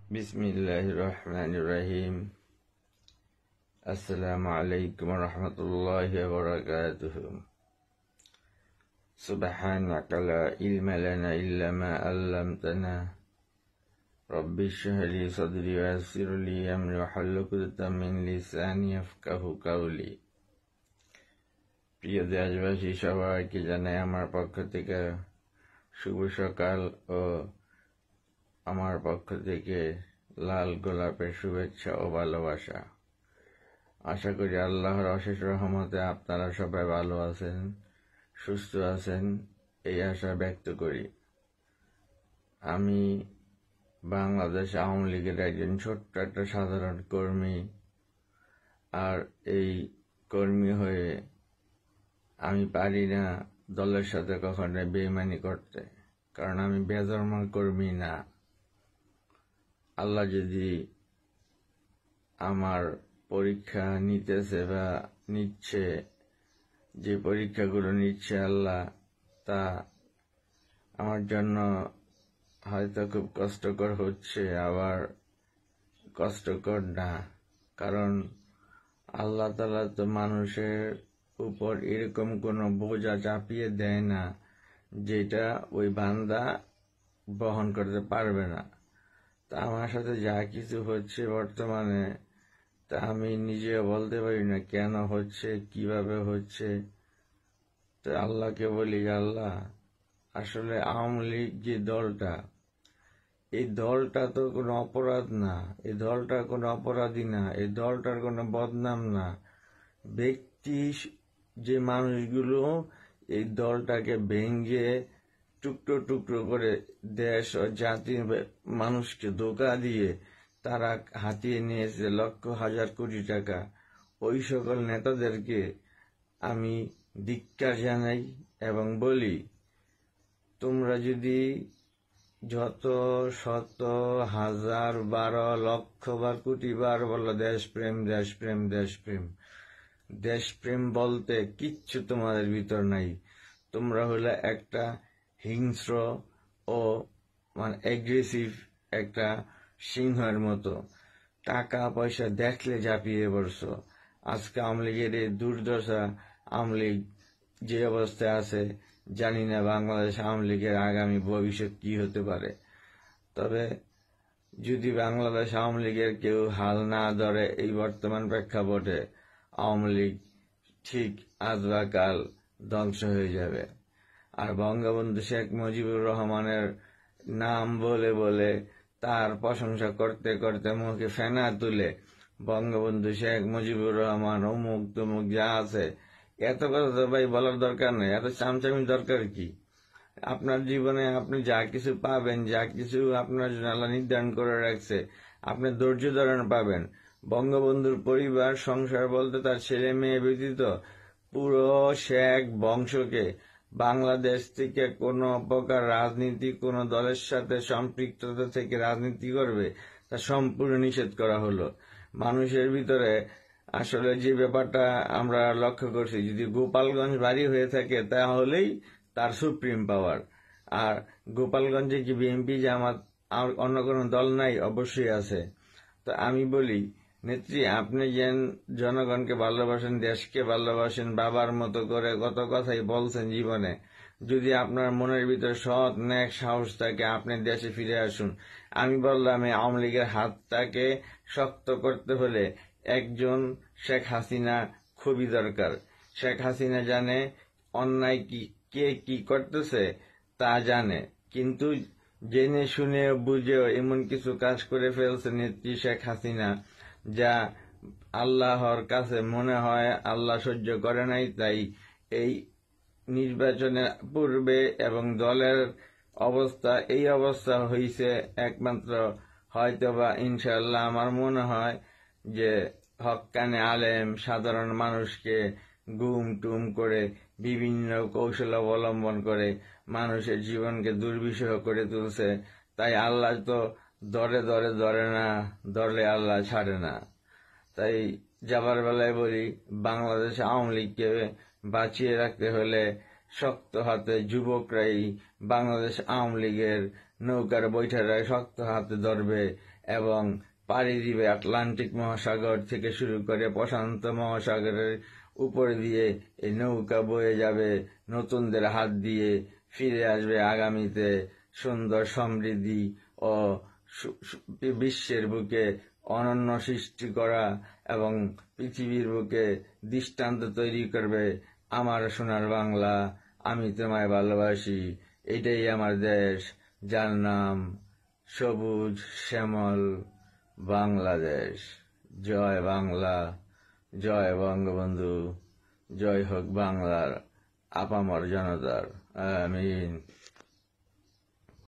Bismillahirrahmanirrahim. Assalamualaikum warahmatullahi wabarakatuh. Subhanaka la ilma lana illa ma 'allamtana. Rabbi shrah li sadri wa yassir li amri wahlul 'uqdatam min lisani yafqahu qawli. প্রিয় দেশবাসী, সবাইকে জানাই আমার পক্ষ থেকে শুভ সকাল ও আমার পক্ষ থেকে লাল গোলাপের শুভেচ্ছা ও ভালোবাসা। আশা করি আল্লাহর অশেষ রহমতে আপনারা সবাই ভালো আছেন, সুস্থ আছেন, এই আশা ব্যক্ত করি। আমি বাংলাদেশ আওয়ামী লীগের একজন ছোট্ট একটা সাধারণ কর্মী, আর এই কর্মী হয়ে আমি পারি না দলের সাথে কখনো বেইমানি করতে, কারণ আমি বেধর্মের কর্মী না। আল্লাহ যদি আমার পরীক্ষা নিতেছে বা নিচ্ছে, যে পরীক্ষাগুলো নিচ্ছে আল্লাহ, তা আমার জন্য হয়তো খুব কষ্টকর হচ্ছে, আবার কষ্টকর না, কারণ আল্লাহ তাআলা তো মানুষের উপর এরকম কোনো বোঝা চাপিয়ে দেয় না যেটা ওই বান্দা বহন করতে পারবে না। তা আমার সাথে যা কিছু হচ্ছে বর্তমানে, তা আমি নিজেও বলতে পারি না কেন হচ্ছে, কিভাবে হচ্ছে। তো আল্লাহকে বলি, আল্লাহ, আসলে আওয়ামী লীগ যে দলটা, এই দলটা তো কোনো অপরাধ না, এই দলটা কোনো অপরাধী না, এই দলটার কোনো বদনাম না। ব্যক্তি যে মানুষগুলো এই দলটাকে ভেঙে টুকরো টুকরো করে দেশ ও জাতির মানুষকে ধোঁকা দিয়ে তারা হাতিয়ে নিয়েছে লক্ষ হাজার কোটি টাকা, ওই সকল নেতাদেরকে আমি ধিক্কার জানাই এবং বলি, তোমরা যদি যত শত হাজার 12 লক্ষ বার কোটি বার বলো দেশপ্রেম দেশপ্রেম দেশপ্রেম, দেশপ্রেম বলতে কিচ্ছু তোমাদের ভিতর নাই। তোমরা হলে একটা হিংস্র ও অ্যাগ্রেসিভ একটা সিংহের মতো, টাকা পয়সা দেখলে ঝাঁপিয়ে পড়ছো। আজকে আওয়ামী লীগের এই দুর্দশা, আওয়ামী লীগ যে অবস্থায় আছে, জানি না বাংলাদেশ আওয়ামী লীগের আগামী ভবিষ্যৎ কি হতে পারে। তবে যদি বাংলাদেশ আওয়ামী লীগের কেউ হাল না ধরে এই বর্তমান প্রেক্ষাপটে, আওয়ামী লীগ ঠিক আজ বা কাল ধ্বংস হয়ে যাবে। আর বঙ্গবন্ধু শেখ মুজিবুর রহমানের নাম বলে বলে, তার প্রশংসা করতে করতে মুখে ফেনা তুলে বঙ্গবন্ধু শেখ মুজিবুর রহমান অমুক তমুক যা আছে, এত কথা তো ভাই বলার দরকার নেই, এত চামচামি দরকার কি? আপনার জীবনে আপনি যা কিছু পাবেন, যা কিছু আপনার জন্য আল্লাহ নির্ধারণ করে রাখছে, আপনি ধৈর্য ধারণ পাবেন। বঙ্গবন্ধুর পরিবার সংসার বলতে তার ছেলে মেয়ে ব্যতীত পুরো শেখ বংশকে বাংলাদেশ থেকে কোনো প্রকার রাজনীতি, কোনো দলের সাথে সম্পৃক্ততা থেকে রাজনীতি করবে তা সম্পূর্ণ নিষেধ করা হলো। মানুষের ভিতরে আসলে যে ব্যাপারটা আমরা লক্ষ্য করছি, যদি গোপালগঞ্জ বাড়ি হয়ে থাকে তাহলেই তার সুপ্রিম পাওয়ার। আর গোপালগঞ্জে কি বিএনপি জামাত আর অন্য কোনো দল নাই? অবশ্যই আছে। তো আমি বলি, নেত্রী, আপনি যেন জনগণকে ভালোবাসেন, দেশকে ভালোবাসেন, বাবার মতো করে কত কথাই বলছেন জীবনে। যদি আপনার মনের ভিতরে সৎ ন্যাক সাহস থাকে, আপনি দেশে ফিরে আসুন। আমি বললাম, এই আওয়ামী লীগের হাতটাকে শক্ত করতে হলে একজন শেখ হাসিনা খুবই দরকার। শেখ হাসিনা জানে অন্যায় কি, কে কি করতেছে তা জানে, কিন্তু জেনে শুনে বুঝেও এমন কিছু কাজ করে ফেলছে নেত্রী শেখ হাসিনা, যা আল্লাহর কাছে মনে হয় আল্লাহ সহ্য করে নাই। তাই এই নির্বাচনের পূর্বে এবং দলের অবস্থা এই অবস্থা হয়েছে একমাত্র হয়তোবা ইনশাআল্লাহ আমার মনে হয় যে হক্কানে আলেম সাধারণ মানুষকে গুম টুম করে বিভিন্ন কৌশল অবলম্বন করে মানুষের জীবনকে দুর্বিষহ করে তুলছে। তাই আল্লাহ তো ধরে ধরে ধরে না, ধরলে আল্লাহ ছাড়ে না। তাই যাবার বেলায় বলি, বাংলাদেশ আওয়ামী লীগকে বাঁচিয়ে রাখতে হলে শক্ত হাতে যুবকরাই বাংলাদেশ আওয়ামী লীগের নৌকার বৈঠারা শক্ত হাতে ধরবে এবং পাড়ি দিবে আটলান্টিক মহাসাগর থেকে শুরু করে প্রশান্ত মহাসাগরের উপর দিয়ে এই নৌকা বয়ে যাবে নতুনদের হাত দিয়ে, ফিরে আসবে আগামীতে সুন্দর সমৃদ্ধি ও বিশ্বের বুকে অনন্য সৃষ্টি করা এবং পৃথিবীর বুকে দৃষ্টান্ত তৈরি করবে। আমার সোনার বাংলা, আমি তোমায় ভালোবাসি, এটাই আমার দেশ, যার নাম সবুজ শ্যামল বাংলাদেশ। জয় বাংলা, জয় বঙ্গবন্ধু, জয় হোক বাংলার আপামর জনতার। আমিন।